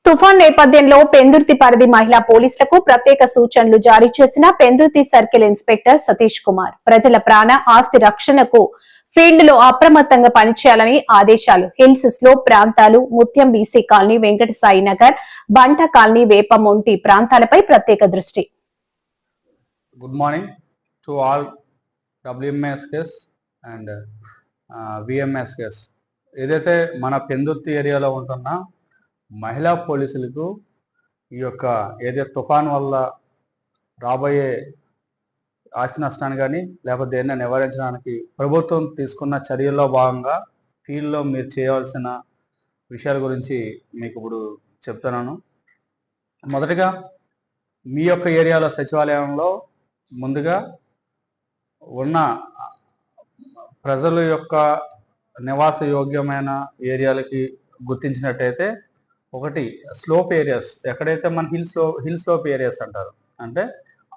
తుఫాన్ నేపథ్యంలో పెందుర్తి పరిధి మహిళా పోలీసులకు ప్రత్యేక సూచనలు జారీ చేసిన పెందుర్తి సర్కిల్ ఇన్స్పెక్టర్ సతీష్ కుమార్ ప్రజల ప్రాణ ఆస్తి రక్షణకు ఫీల్డ్ లో అప్రమత్తంగా పనిచేయాలని ఆదేశాలు. హిల్స్ స్లోప్ ప్రాంతాలు, Mutyam BC colony, Venkatasai Nagar, Banta colony, వేపమొంటి ప్రాంతాలపై ప్రత్యేక దృష్టి. Good morning to all WMSKs and VMSKs. ఏదైతే మన పెందుర్తి ఏరియాలో ఉంటున్న మహిళా పోలీసులకు ఈ యొక్క ఏదైతే తుఫాన్ వల్ల రాబోయే ఆస్తి నష్టాన్ని కానీ లేకపోతే దేన్ని నివారించడానికి ప్రభుత్వం తీసుకున్న చర్యల్లో భాగంగా ఫీల్డ్లో మీరు చేయవలసిన విషయాల గురించి మీకు ఇప్పుడు చెప్తున్నాను. మొదటగా మీ యొక్క ఏరియాలో సచివాలయంలో ముందుగా ఉన్న ప్రజల యొక్క నివాస యోగ్యమైన ఏరియాలకి గుర్తించినట్టయితే, ఒకటి స్లోప్ ఏరియాస్, ఎక్కడైతే మన హిల్ స్లోప్ ఏరియాస్ అంటారు, అంటే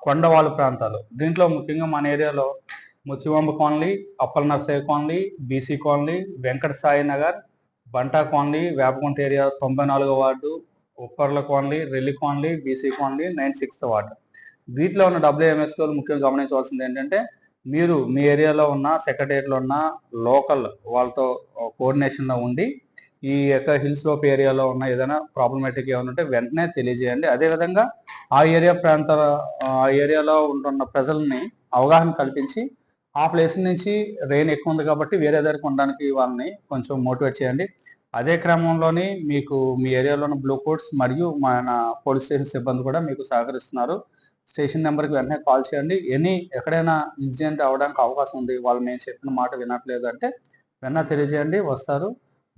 కొండవాళ్ళు ప్రాంతాలు. దీంట్లో ముఖ్యంగా మన ఏరియాలో ముచ్చివంబ colony, Appala Narsaiah colony, BC colony, Venkata Sai Nagar, Banta colony, Vepagunta area 94వ వార్డు, ఉప్పర్ల colony, Relli colony, BC colony 96th ward. వీటిలో ఉన్న WMSలో ముఖ్యంగా గమనించవలసింది ఏంటంటే, మీరు మీ ఏరియాలో ఉన్న సెక్రటరియట్లో ఉన్న లోకల్ వాళ్ళతో కోఆర్డినేషన్లో ఉండి ఈ యొక్క హిల్ స్లోప్ ఏరియాలో ఉన్న ఏదైనా ప్రాబ్లమేటిక్ ఏమైనా ఉంటే వెంటనే తెలియజేయండి. అదేవిధంగా ఆ ఏరియాలో ఉంటున్న ప్రజల్ని అవగాహన కల్పించి ఆ ప్లేస్ నుంచి రెయిన్ ఎక్కువ ఉంది కాబట్టి వేరే దగ్గరికి ఉండడానికి వాళ్ళని కొంచెం మోటివేట్ చేయండి. అదే క్రమంలోని మీకు మీ ఏరియాలో ఉన్న బ్లూ కోడ్స్ మరియు మన పోలీస్ స్టేషన్ సిబ్బంది కూడా మీకు సహకరిస్తున్నారు. స్టేషన్ నెంబర్కి వెంటనే కాల్ చేయండి. ఎక్కడైనా ఇన్సిడెంట్ అవ్వడానికి అవకాశం ఉంది, వాళ్ళు మేము చెప్పిన మాట వినట్లేదు అంటే వెంటనే తెలియజేయండి, వస్తారు,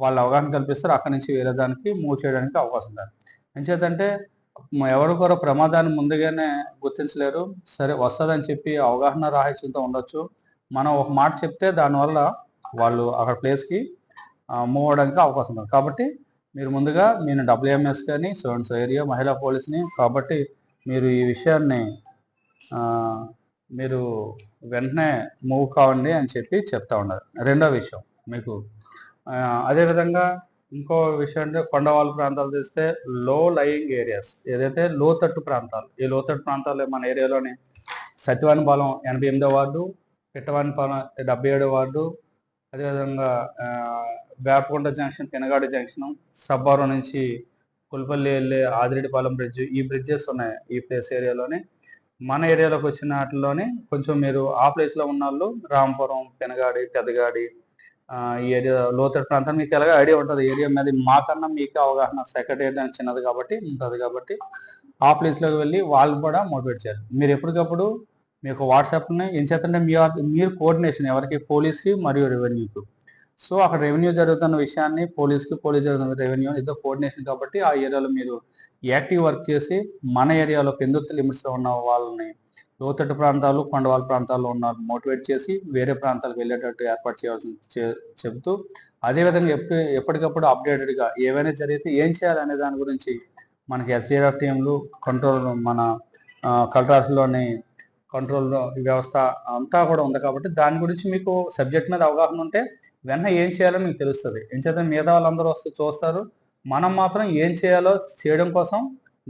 వాళ్ళు అవగాహన కల్పిస్తారు. అక్కడి నుంచి వేరే దానికి మూవ్ చేయడానికి అవకాశం ఉంది. ఎంచేతంటే ఎవరు కూడా ప్రమాదాన్ని ముందుగానే గుర్తించలేరు. సరే వస్తుందని చెప్పి అవగాహన రాహిత్యంతో ఉండొచ్చు. మనం ఒక మాట చెప్తే దానివల్ల వాళ్ళు అక్కడ ప్లేస్కి మూవ్ అవడానికి అవకాశం ఉంది. కాబట్టి మీరు ముందుగా నేను WMS కానీ సో ఏరియా మహిళా పోలీస్ని, కాబట్టి మీరు ఈ విషయాన్ని మీరు వెంటనే మూవ్ కావండి అని చెప్పి చెప్తా ఉన్నారు. రెండో విషయం మీకు అదేవిధంగా ఇంకో విషయం అంటే కొండవాళ్ళ ప్రాంతాలు తీస్తే లో లయింగ్ ఏరియాస్, ఏదైతే లోతట్టు ప్రాంతాలు, ఈ లోతట్టు ప్రాంతాలు మన ఏరియాలోని సత్యవానిపాలెం 88వ వార్డు, పిట్టవానిపాలెం 77వ వార్డు, అదేవిధంగా వేపకొండ జంక్షన్, తెనగాడి జంక్షన్, సబ్బారం నుంచి పుల్పల్లి వెళ్ళే ఆదిరెడ్డిపాలెం బ్రిడ్జ్, ఈ బ్రిడ్జెస్ ఉన్నాయి ఈ ప్లేస్ ఏరియాలోనే. మన ఏరియాలోకి వచ్చిన వాటిలోనే కొంచెం మీరు ఆ ప్లేస్లో ఉన్న వాళ్ళు రాంపురం, పెనగాడి, పెద్దగాడి, ఈ ఏరియా లోతట్టు ప్రాంతం మీకు ఎలాగ ఐడియా ఉంటుంది ఏరియా మీద. మాకన్నా మీకు అవగాహన సెక్రటరీ అని చిన్నది కాబట్టి ఉంటుంది, కాబట్టి ఆ ప్లేస్లోకి వెళ్ళి వాళ్ళు కూడా మోటివేట్ చేయాలి. మీరు ఎప్పటికప్పుడు మీకు వాట్సాప్ని ఏం చేస్తుంటే మీరు కోఆర్డినేషన్ ఎవరికి, పోలీస్కి మరియు రెవెన్యూకి. సో అక్కడ రెవెన్యూ జరుగుతున్న విషయాన్ని పోలీస్ జరుగుతున్న రెవెన్యూ ఇద్దరు కోఆర్డినేషన్, కాబట్టి ఆ ఏరియాలో మీరు యాక్టివ్ వర్క్ చేసి మన ఏరియాలో పెందుర్తి లిమిట్స్లో ఉన్న వాళ్ళని లోతట్టు ప్రాంతాలు, కొండవాళ్ళ ప్రాంతాల్లో ఉన్న మోటివేట్ చేసి వేరే ప్రాంతాలకు వెళ్ళేటట్టు ఏర్పాటు చేయాల్సింది చెబుతూ, అదేవిధంగా ఎప్పటికప్పుడు అప్డేటెడ్గా ఏవైనా జరిగితే ఏం చేయాలనే దాని గురించి మనకి SDRF టీంలు, మన కలెక్టర్స్లోని కంట్రోల్ వ్యవస్థ అంతా కూడా ఉంది. కాబట్టి దాని గురించి మీకు సబ్జెక్ట్ మీద అవగాహన ఉంటే వెంటనే ఏం చేయాలో మీకు తెలుస్తుంది. ఏం చేద్దాం, మిగతా వాళ్ళందరూ వస్తూ చూస్తారు, మనం మాత్రం ఏం చేయాలో చేయడం కోసం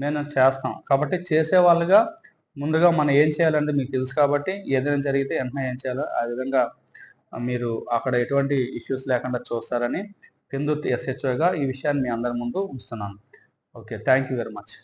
మేము చేస్తాం. కాబట్టి చేసే వాళ్ళుగా ముందుగా మనం ఏం చేయాలంటే మీకు తెలుసు, కాబట్టి ఏదైనా జరిగితే వెంటనే ఏం చేయాలో ఆ విధంగా మీరు అక్కడ ఎటువంటి ఇష్యూస్ లేకుండా చూస్తారని పెందుర్తి SHOగా ఈ విషయాన్ని మీ అందరి ముందు ఉంచుతున్నాను. Okay, thank you very much.